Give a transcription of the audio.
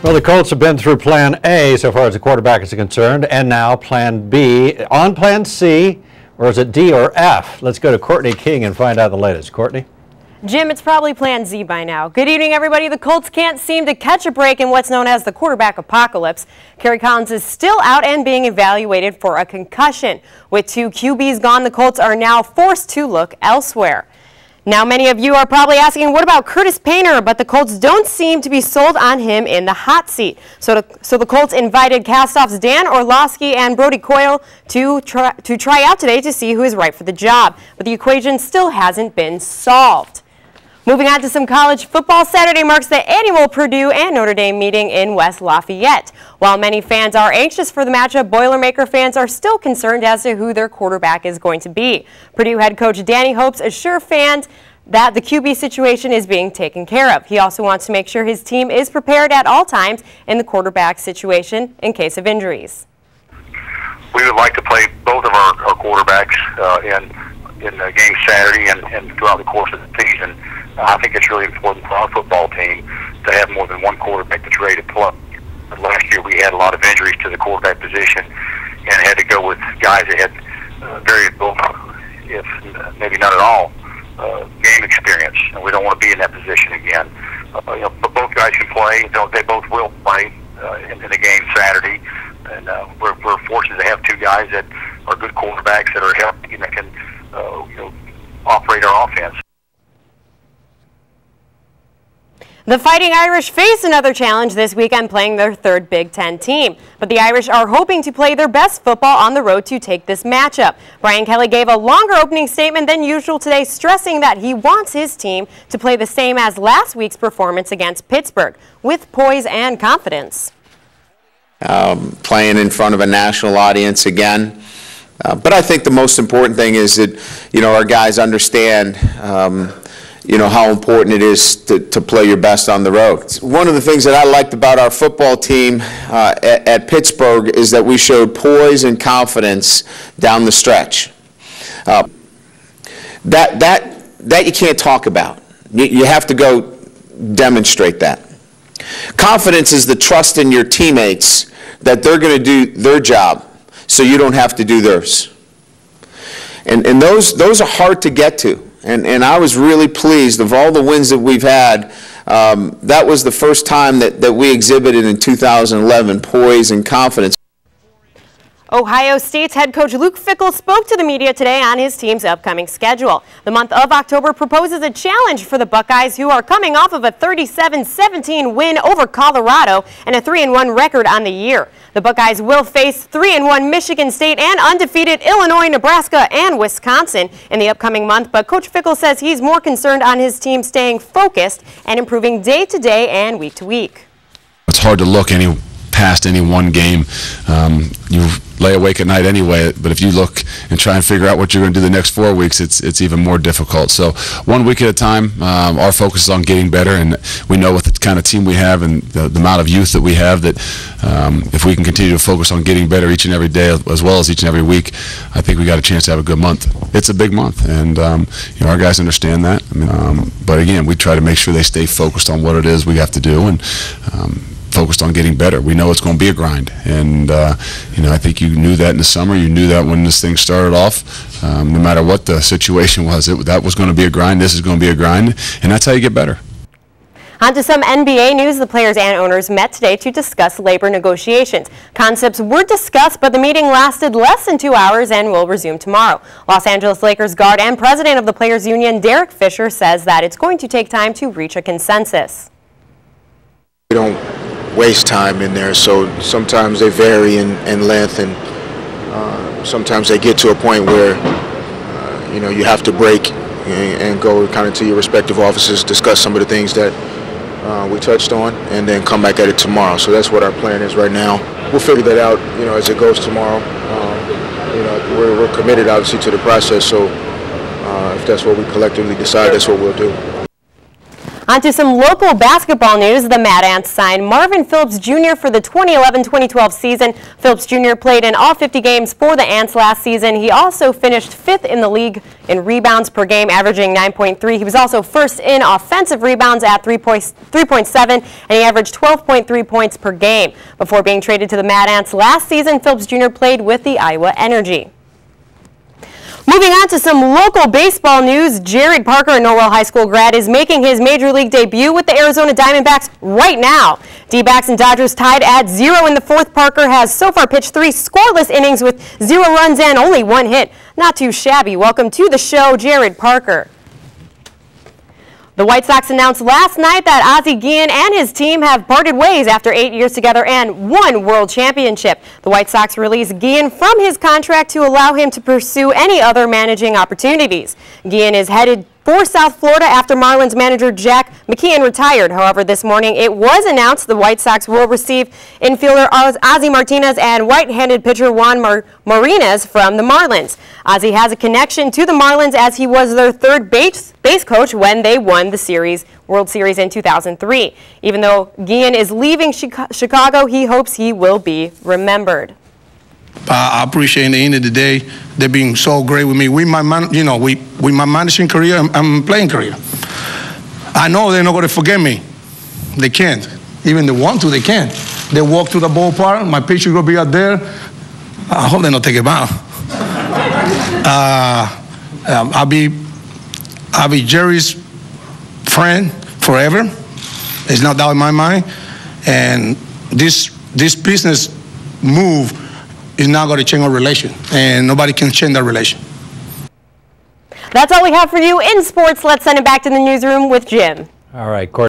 Well, the Colts have been through Plan A so far as the quarterback is concerned, and now Plan B. On Plan C, or is it D or F? Let's go to Courtney King and find out the latest. Courtney? Jim, it's probably Plan Z by now. Good evening, everybody. The Colts can't seem to catch a break in what's known as the quarterback apocalypse. Kerry Collins is still out and being evaluated for a concussion. With two QBs gone, the Colts are now forced to look elsewhere. Now, many of you are probably asking, what about Curtis Painter? But the Colts don't seem to be sold on him in the hot seat. So the Colts invited castoffs Dan Orlovsky and Brody Coyle to try out today to see who is right for the job. But the equation still hasn't been solved. Moving on to some college football, Saturday marks the annual Purdue and Notre Dame meeting in West Lafayette. While many fans are anxious for the matchup, Boilermaker fans are still concerned as to who their quarterback is going to be. Purdue head coach Danny Hopes assures fans that the QB situation is being taken care of. He also wants to make sure his team is prepared at all times in the quarterback situation in case of injuries. We would like to play both of our quarterbacks in the game Saturday and throughout the course of the season. I think it's really important for our football team to have more than one quarterback that's ready to play. Last year we had a lot of injuries to the quarterback position and had to go with guys that had very little, if maybe not at all, game experience, and we don't want to be in that position again. But both guys can play. They both will play in the game Saturday, and we're fortunate to have two guys that are good quarterbacks that are healthy and that can operate our offense. The Fighting Irish face another challenge this weekend, playing their third Big Ten team. But the Irish are hoping to play their best football on the road to take this matchup. Brian Kelly gave a longer opening statement than usual today, stressing that he wants his team to play the same as last week's performance against Pittsburgh, with poise and confidence. Playing in front of a national audience again. But I think the most important thing is that, our guys understand how important it is to play your best on the road. One of the things that I liked about our football team at Pittsburgh is that we showed poise and confidence down the stretch. That you can't talk about. You have to go demonstrate that. Confidence is the trust in your teammates that they're going to do their job so you don't have to do theirs. And those are hard to get to. And I was really pleased of all the wins that we've had. That was the first time that we exhibited in 2011 poise and confidence. Ohio State's head coach Luke Fickell spoke to the media today on his team's upcoming schedule. The month of October proposes a challenge for the Buckeyes, who are coming off of a 37-17 win over Colorado and a 3-1 record on the year. The Buckeyes will face 3-1 Michigan State and undefeated Illinois, Nebraska, and Wisconsin in the upcoming month, but Coach Fickell says he's more concerned on his team staying focused and improving day to day and week to week. It's hard to look past any one game. You lay awake at night anyway, but if you look and try and figure out what you're going to do the next 4 weeks, it's even more difficult. So 1 week at a time, our focus is on getting better, and we know with the kind of team we have and the amount of youth that we have that if we can continue to focus on getting better each and every day as well as each and every week, I think we got a chance to have a good month. It's a big month, and our guys understand that. But again, we try to make sure they stay focused on what it is we have to do, and focused on getting better. We know it's going to be a grind, and I think you knew that in the summer. You knew that when this thing started off. No matter what the situation was, that was going to be a grind. This is going to be a grind, and that's how you get better. On to some NBA news. The players and owners met today to discuss labor negotiations. Concepts were discussed, but the meeting lasted less than 2 hours and will resume tomorrow. Los Angeles Lakers guard and president of the Players Union, Derek Fisher, says that it's going to take time to reach a consensus. We don't waste time in there, so sometimes they vary in length, and sometimes they get to a point where you have to break and go kind of to your respective offices, discuss some of the things that we touched on, and then come back at it tomorrow. So that's what our plan is right now. We'll figure that out as it goes tomorrow. We're committed obviously to the process, so if that's what we collectively decide, that's what we'll do. On to some local basketball news. The Mad Ants signed Marvin Phillips Jr. for the 2011-2012 season. Phillips Jr. played in all 50 games for the Ants last season. He also finished 5th in the league in rebounds per game, averaging 9.3. He was also first in offensive rebounds at 3.7, and he averaged 12.3 points per game. Before being traded to the Mad Ants last season, Phillips Jr. played with the Iowa Energy. Moving on to some local baseball news, Jared Parker, a Norwell High School grad, is making his Major League debut with the Arizona Diamondbacks right now. D-backs and Dodgers tied at 0 in the 4th. Parker has so far pitched 3 scoreless innings with 0 runs and only 1 hit. Not too shabby. Welcome to the show, Jared Parker. The White Sox announced last night that Ozzie Guillen and his team have parted ways after 8 years together and 1 world championship. The White Sox released Guillen from his contract to allow him to pursue any other managing opportunities. Guillen is headed for South Florida after Marlins manager Jack McKeon retired. However, this morning it was announced the White Sox will receive infielder Ozzie Martinez and right-handed pitcher Juan Marinas from the Marlins. Ozzie has a connection to the Marlins as he was their 3rd base coach when they won the World Series in 2003. Even though Guillen is leaving Chicago, he hopes he will be remembered. I appreciate at the end of the day, they're being so great with me. With my managing career and playing career. I know they're not going to forget me. They can't. Even they want to, they can't. They walk to the ballpark, my picture will be out there. I hope they don't take it out. I'll be Jerry's friend forever. There's no doubt in my mind. And this business move is not going to change our relation, and nobody can change that relation. That's all we have for you in sports. Let's send it back to the newsroom with Jim. All right,